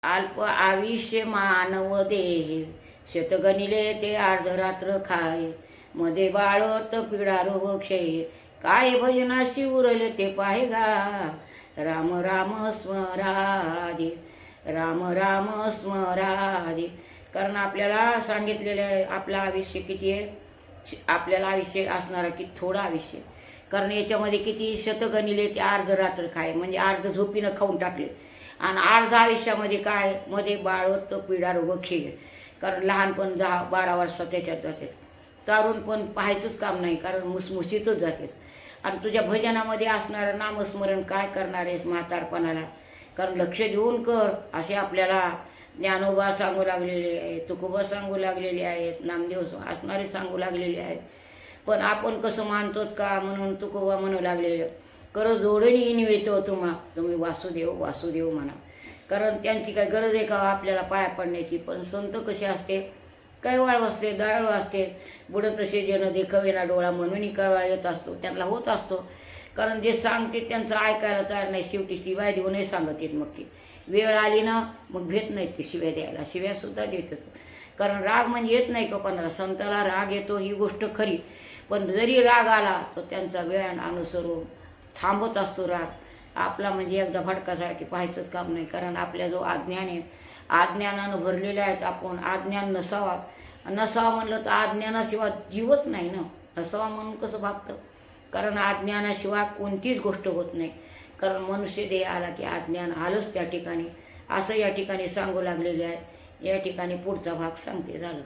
अल्प आयुष्य मानव देह, शतगणिले ते अर्धरात्र खाय. मध्ये बाळत पिढा रोग क्षय, काय भजनाशी उरले ते पाहेगा. राम राम स्मरादे, राम राम स्मरादे. कारण आपल्याला सांगितलेलं आहे आपलं आयुष्य किती आहे, आपल्याला आयुष्य असणारा किती थोडं आयुष्य. कारण याच्यामध्ये किती शतगणिले ते अर्धरात्र खाय, म्हणजे अर्ध झोपीनं खाऊन टाकले. आणि अर्ध आयुष्यामध्ये काय, मध्ये बाळवत पिढा रोग क्षय. कारण लहानपण 10-12 वर्ष त्याच्यात जातात, तरुण पण पाहायचंच काम नाही, कारण मुसमुशीतच जातात. आणि तुझ्या भजनामध्ये असणारं नामस्मरण काय करणार आहेस म्हातारपणाला, कारण लक्ष देऊन कर असे आपल्याला ज्ञानोबा सांगू लागलेले आहेत, तुकोबा सांगू लागलेले आहेत, नामदेव असणारे सांगू लागलेले आहेत. पण आपण कसं मानतोत का, म्हणून तुकोबा म्हणू लागलेले, कर जोडणी इनवेतो तुम्ही वासुदेव वासुदेव म्हणा. कारण त्यांची काय गरज आहे का आपल्याला पाया पडण्याची. पण संत कसे असते, कैवाळ असते, दयाळू असते. बुडत तसे जन देखवेना डोळा, म्हणून कैवाळ येत असतो, त्यांना होत असतो. कारण जे सांगते त्यांचं ऐकायला तयार नाही, शेवटी शिवाय देऊ नाही सांगत येत. मग ती वेळ आली ना मग भेट नाही ते शिव्या द्यायला, शिव्यासुद्धा देत होतो. कारण राग म्हणजे येत नाही का कोणाला, संताला राग येतो ही गोष्ट खरी. पण जरी राग आला तर त्यांचा वेळ अनुसरून थांबत असतो राग आपला. म्हणजे एकदा भटकासारखी पाहायचंच काम नाही. कारण आपल्या जो अज्ञान आहे, अज्ञानानं भरलेले आहेत आपण. अज्ञान नसावा म्हणलं तर अज्ञानाशिवाय जीवच नाही ना. नसावा म्हणून कसं भागतं, कारण अज्ञानाशिवाय कोणतीच गोष्ट होत नाही. कारण मनुष्य देह आला की अज्ञान आलंच त्या ठिकाणी, असं या ठिकाणी सांगू लागलेले आहे. या ठिकाणी पुढचा भाग सांगते झालं.